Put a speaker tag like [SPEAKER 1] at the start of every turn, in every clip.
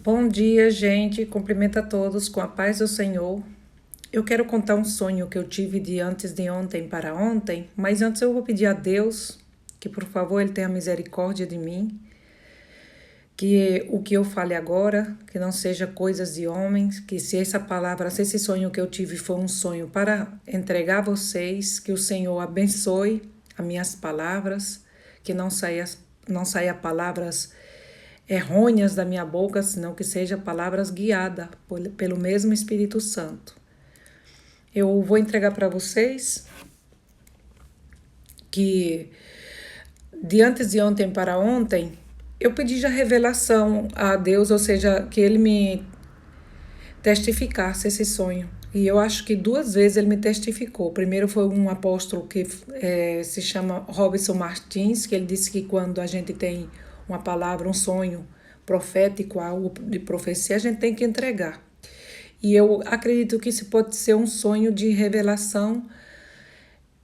[SPEAKER 1] Bom dia, gente. Cumprimento a todos com a paz do Senhor. Eu quero contar um sonho que eu tive de antes de ontem para ontem, mas antes eu vou pedir a Deus que, por favor, Ele tenha misericórdia de mim, que o que eu fale agora, que não seja coisas de homens, que se essa palavra, se esse sonho que eu tive foi um sonho para entregar a vocês, que o Senhor abençoe as minhas palavras, que não saia palavras errôneas da minha boca, senão que seja palavras guiadas pelo mesmo Espírito Santo. Eu vou entregar para vocês que de antes de ontem para ontem, eu pedi já revelação a Deus, ou seja, que Ele me testificasse esse sonho. E eu acho que duas vezes ele me testificou. Primeiro foi um apóstolo que se chama Robson Martins, que ele disse que quando a gente tem uma palavra, um sonho profético, algo de profecia, a gente tem que entregar. E eu acredito que isso pode ser um sonho de revelação,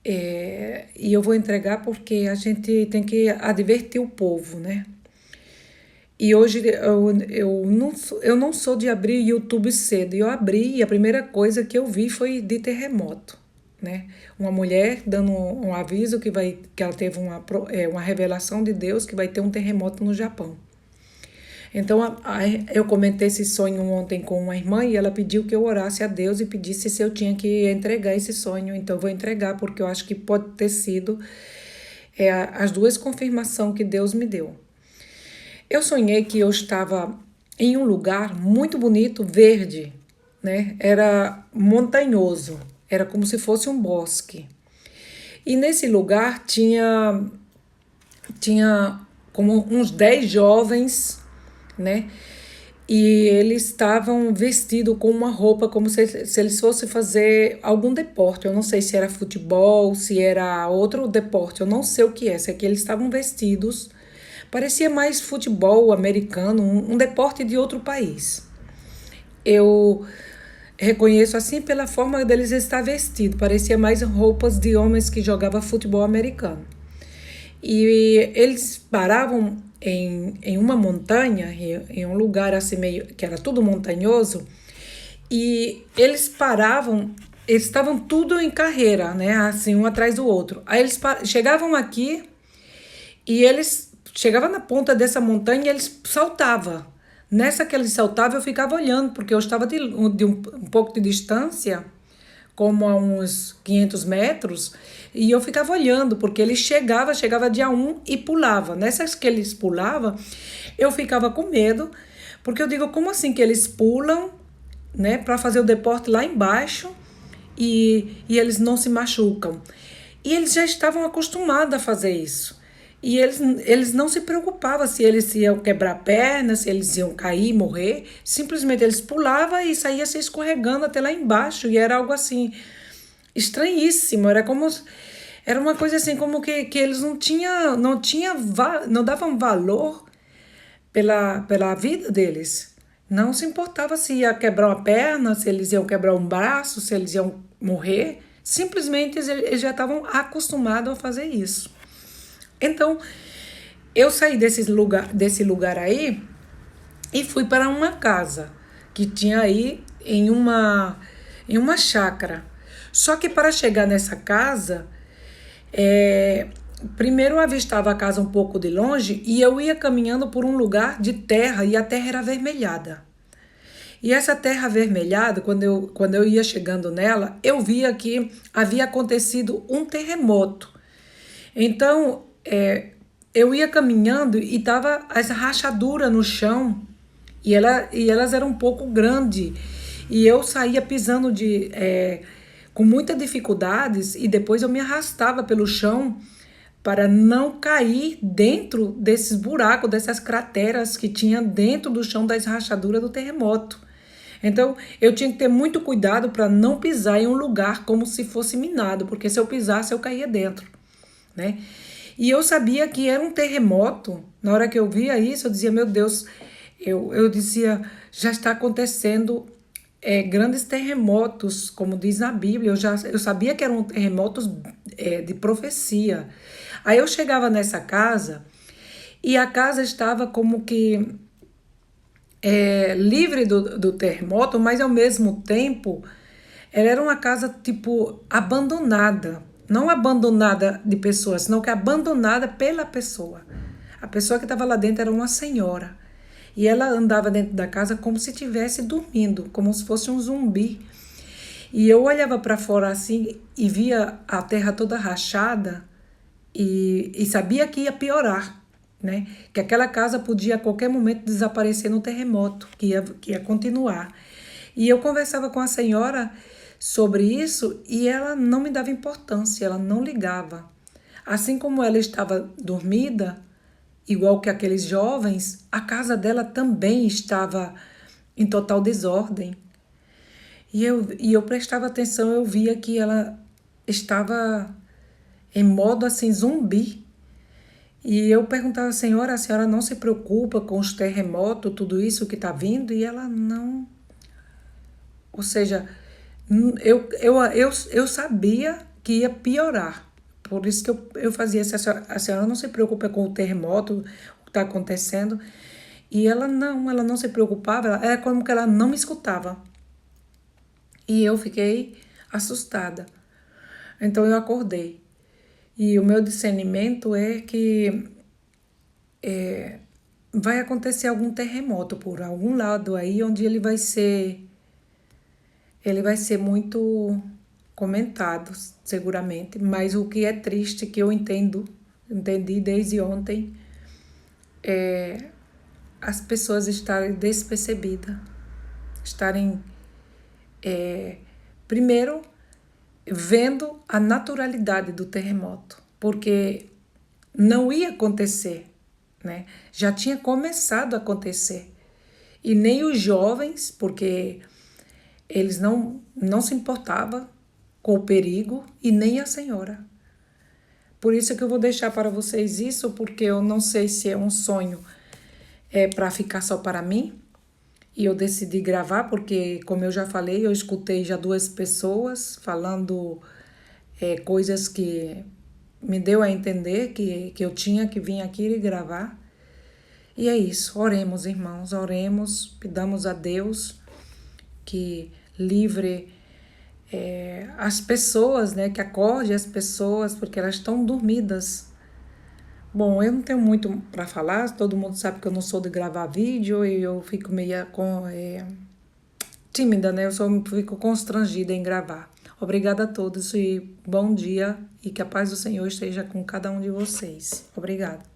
[SPEAKER 1] e eu vou entregar porque a gente tem que advertir o povo, né? E hoje eu não sou de abrir YouTube cedo. Eu abri e a primeira coisa que eu vi foi de terremoto, né? Uma mulher dando um aviso que ela teve uma revelação de Deus que vai ter um terremoto no Japão. Então eu comentei esse sonho ontem com uma irmã e ela pediu que eu orasse a Deus e pedisse se eu tinha que entregar esse sonho. Então eu vou entregar porque eu acho que pode ter sido as duas confirmações que Deus me deu. Eu sonhei que eu estava em um lugar muito bonito, verde, né? Era montanhoso, era como se fosse um bosque. E nesse lugar tinha como uns 10 jovens, né? E eles estavam vestidos com uma roupa como se eles fossem fazer algum deporte. Eu não sei se era futebol, se era outro deporte, eu não sei o que é. Sei que eles estavam vestidos, parecia mais futebol americano, um deporte de outro país. Eu reconheço assim pela forma deles estar vestidos, parecia mais roupas de homens que jogavam futebol americano. E eles paravam em uma montanha, em um lugar assim meio que era tudo montanhoso, e eles paravam, eles estavam tudo em carreira, né? Assim, um atrás do outro. Aí eles chegavam aqui e eles chegavam na ponta dessa montanha e eles saltavam. Nessa que eles saltavam, eu ficava olhando, porque eu estava de um pouco de distância, como a uns 500 metros, e eu ficava olhando, porque ele chegava dia um e pulava. Nessas que eles pulavam, eu ficava com medo, porque eu digo, como assim que eles pulam, né, para fazer o deporte lá embaixo e eles não se machucam? E eles já estavam acostumados a fazer isso. E eles não se preocupavam se eles iam quebrar a perna, se eles iam cair, morrer. Simplesmente eles pulavam e saíam se escorregando até lá embaixo. E era algo assim, estranhíssimo. Era uma coisa assim, como que eles não davam valor pela vida deles. Não se importava se ia quebrar uma perna, se eles iam quebrar um braço, se eles iam morrer. Simplesmente eles já estavam acostumados a fazer isso. Então, eu saí desse lugar aí e fui para uma casa que tinha aí em uma chácara. Só que para chegar nessa casa, primeiro eu avistava a casa um pouco de longe e eu ia caminhando por um lugar de terra e a terra era avermelhada. E essa terra avermelhada, quando eu ia chegando nela, eu via que havia acontecido um terremoto. Então, eu ia caminhando e tava as rachaduras no chão e elas eram um pouco grandes. E eu saía pisando com muitas dificuldades e depois eu me arrastava pelo chão para não cair dentro desses buracos, dessas crateras que tinha dentro do chão das rachaduras do terremoto. Então, eu tinha que ter muito cuidado para não pisar em um lugar como se fosse minado, porque se eu pisasse, eu caía dentro, né? E eu sabia que era um terremoto. Na hora que eu via isso, eu dizia, meu Deus, eu dizia, já está acontecendo grandes terremotos, como diz na Bíblia. Eu sabia que eram terremotos de profecia. Aí eu chegava nessa casa e a casa estava como que livre do terremoto, mas ao mesmo tempo ela era uma casa tipo abandonada. Não abandonada de pessoas, senão que abandonada pela pessoa. A pessoa que estava lá dentro era uma senhora. E ela andava dentro da casa como se estivesse dormindo, como se fosse um zumbi. E eu olhava para fora assim e via a terra toda rachada e sabia que ia piorar, né? Que aquela casa podia a qualquer momento desaparecer no terremoto, que ia continuar. E eu conversava com a senhora sobre isso e ela não me dava importância, ela não ligava. Assim como ela estava dormida, igual que aqueles jovens, a casa dela também estava em total desordem. E eu prestava atenção, eu via que ela estava em modo assim zumbi. E eu perguntava, senhora, a senhora não se preocupa com os terremotos, tudo isso que está vindo? E ela não. Ou seja, eu sabia que ia piorar. Por isso que eu fazia isso. A senhora não se preocupa com o terremoto, o que está acontecendo. E ela não se preocupava, era como que ela não me escutava. E eu fiquei assustada. Então eu acordei. E o meu discernimento é que vai acontecer algum terremoto por algum lado aí, onde ele vai ser muito comentado, seguramente. Mas o que é triste, que eu entendi desde ontem, as pessoas estarem despercebidas, estarem, primeiro, vendo a naturalidade do terremoto, porque não ia acontecer, né? Já tinha começado a acontecer. E nem os jovens, porque eles não se importavam com o perigo, e nem a senhora. Por isso que eu vou deixar para vocês isso, porque eu não sei se é um sonho para ficar só para mim. E eu decidi gravar porque, como eu já falei, eu escutei já duas pessoas falando coisas que me deu a entender que eu tinha que vir aqui e gravar. E é isso, oremos, irmãos, oremos, pedamos a Deus que livre as pessoas, né, que acorde as pessoas, porque elas estão dormidas. Bom, eu não tenho muito para falar, todo mundo sabe que eu não sou de gravar vídeo e eu fico meio tímida, né? Eu só fico constrangida em gravar. Obrigada a todos e bom dia e que a paz do Senhor esteja com cada um de vocês. Obrigada.